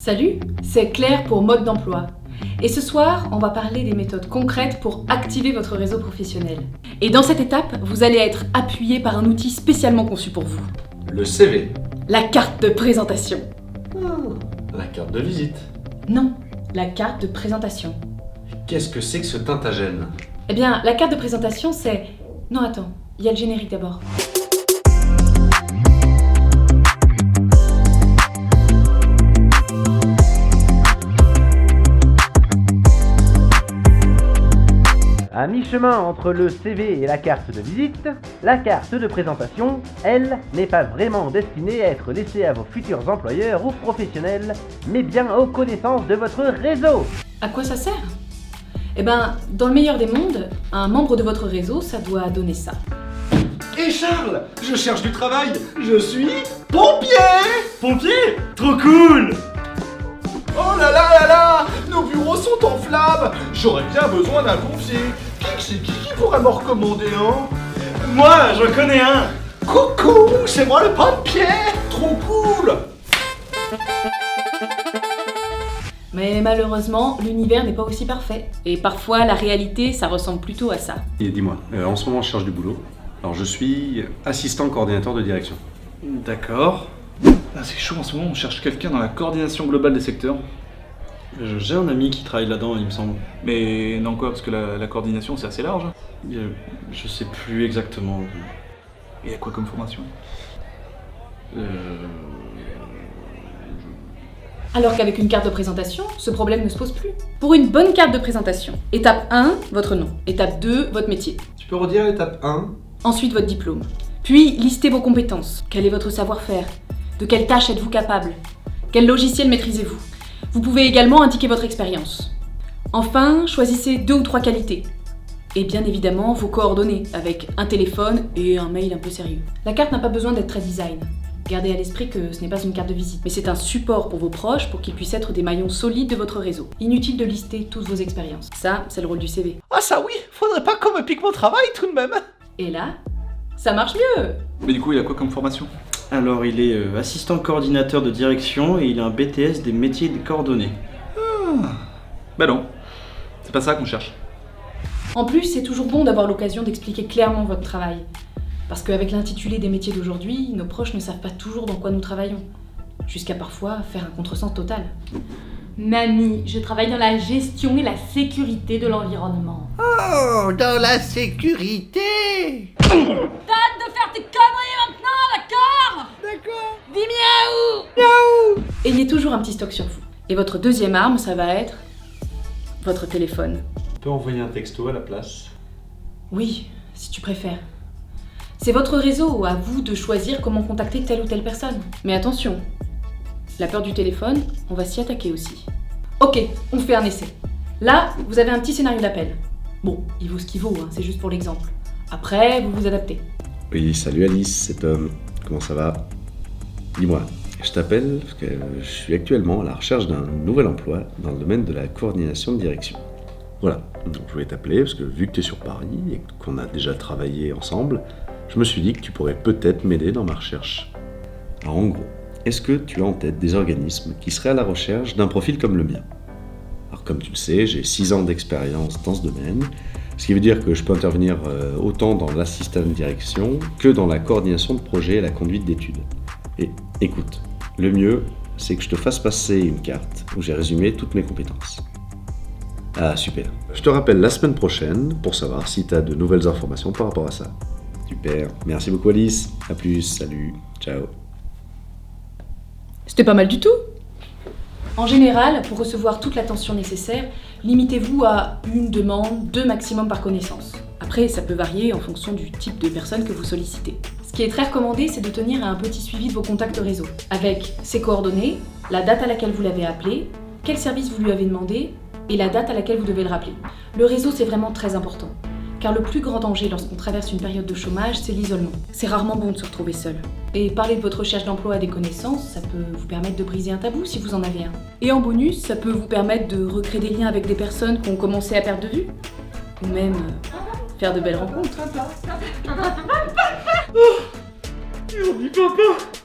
Salut, c'est Claire pour Mode d'emploi. Et ce soir, on va parler des méthodes concrètes pour activer votre réseau professionnel. Et dans cette étape, vous allez être appuyé par un outil spécialement conçu pour vous. Le CV. La carte de présentation. La carte de visite. Non, la carte de présentation. Qu'est-ce que c'est que ce tintagène? Eh bien, la carte de présentation, c'est... Non, attends, il y a le générique d'abord. À mi-chemin entre le CV et la carte de visite, la carte de présentation, elle, n'est pas vraiment destinée à être laissée à vos futurs employeurs ou professionnels, mais bien aux connaissances de votre réseau. À quoi ça sert? Eh ben, dans le meilleur des mondes, un membre de votre réseau, ça doit donner ça. Et Charles, je cherche du travail, je suis pompier. Pompier? Trop cool! Oh là là là là, nos bureaux sont en flammes. J'aurais bien besoin d'un pompier. Qui pourrait me recommander un? Moi, j'en connais un! Coucou, c'est moi le pompier. Trop cool. Mais malheureusement, l'univers n'est pas aussi parfait. Et parfois, la réalité, ça ressemble plutôt à ça. Et dis-moi, en ce moment je cherche du boulot. Alors je suis assistant coordinateur de direction. D'accord. Ah, c'est chaud en ce moment, on cherche quelqu'un dans la coordination globale des secteurs. J'ai un ami qui travaille là-dedans, il me semble. Mais non quoi, parce que la coordination c'est assez large. Je sais plus exactement. Il y a quoi comme formation? Alors qu'avec une carte de présentation, ce problème ne se pose plus. Pour une bonne carte de présentation, étape 1, votre nom. Étape 2, votre métier. Tu peux redire l'étape 1? Ensuite, votre diplôme. Puis, listez vos compétences. Quel est votre savoir-faire? De quelles tâches êtes-vous capable? Quel logiciel maîtrisez-vous? Vous pouvez également indiquer votre expérience. Enfin, choisissez 2 ou 3 qualités. Et bien évidemment, vos coordonnées, avec un téléphone et un mail un peu sérieux. La carte n'a pas besoin d'être très design. Gardez à l'esprit que ce n'est pas une carte de visite, mais c'est un support pour vos proches pour qu'ils puissent être des maillons solides de votre réseau. Inutile de lister toutes vos expériences. Ça, c'est le rôle du CV. Ah ça oui, faudrait pas qu'on me pique mon travail tout de même. Et là, ça marche mieux! Mais du coup, il y a quoi comme formation? Alors, il est assistant coordinateur de direction et il a un BTS des métiers coordonnés. Bah non, c'est pas ça qu'on cherche. En plus, c'est toujours bon d'avoir l'occasion d'expliquer clairement votre travail. Parce qu'avec l'intitulé des métiers d'aujourd'hui, nos proches ne savent pas toujours dans quoi nous travaillons. Jusqu'à parfois faire un contresens total. Mamie, je travaille dans la gestion et la sécurité de l'environnement. Oh, dans la sécurité! T'arrêtes de faire tes conneries maintenant, d'accord? D'accord. Dis miaou! Ayez toujours un petit stock sur vous. Et votre deuxième arme, ça va être votre téléphone. On peut envoyer un texto à la place. Oui, si tu préfères. C'est votre réseau, à vous de choisir comment contacter telle ou telle personne. Mais attention, la peur du téléphone, on va s'y attaquer aussi. Ok, on fait un essai. Là, vous avez un petit scénario d'appel. Bon, il vaut ce qu'il vaut, hein, c'est juste pour l'exemple. Après, vous vous adaptez. Oui, salut Alice, c'est Tom. Comment ça va? Dis-moi, je t'appelle parce que je suis actuellement à la recherche d'un nouvel emploi dans le domaine de la coordination de direction. Voilà, donc je voulais t'appeler parce que vu que tu es sur Paris et qu'on a déjà travaillé ensemble, je me suis dit que tu pourrais peut-être m'aider dans ma recherche. Alors en gros, est-ce que tu as en tête des organismes qui seraient à la recherche d'un profil comme le mien? Alors comme tu le sais, j'ai 6 ans d'expérience dans ce domaine, ce qui veut dire que je peux intervenir autant dans l'assistance de direction que dans la coordination de projet et la conduite d'études. Et écoute, le mieux, c'est que je te fasse passer une carte où j'ai résumé toutes mes compétences. Ah super, je te rappelle la semaine prochaine pour savoir si tu as de nouvelles informations par rapport à ça. Super, merci beaucoup Alice, à plus, salut, ciao. C'était pas mal du tout. En général, pour recevoir toute l'attention nécessaire, limitez-vous à une demande, 2 maximum par connaissance. Après, ça peut varier en fonction du type de personne que vous sollicitez. Ce qui est très recommandé, c'est de tenir un petit suivi de vos contacts réseau, avec ses coordonnées, la date à laquelle vous l'avez appelé, quel service vous lui avez demandé, et la date à laquelle vous devez le rappeler. Le réseau, c'est vraiment très important. Car le plus grand danger lorsqu'on traverse une période de chômage, c'est l'isolement. C'est rarement bon de se retrouver seul. Et parler de votre recherche d'emploi à des connaissances, ça peut vous permettre de briser un tabou si vous en avez un. Et en bonus, ça peut vous permettre de recréer des liens avec des personnes qui ont commencé à perdre de vue. Ou même faire de belles rencontres. Il dit papa!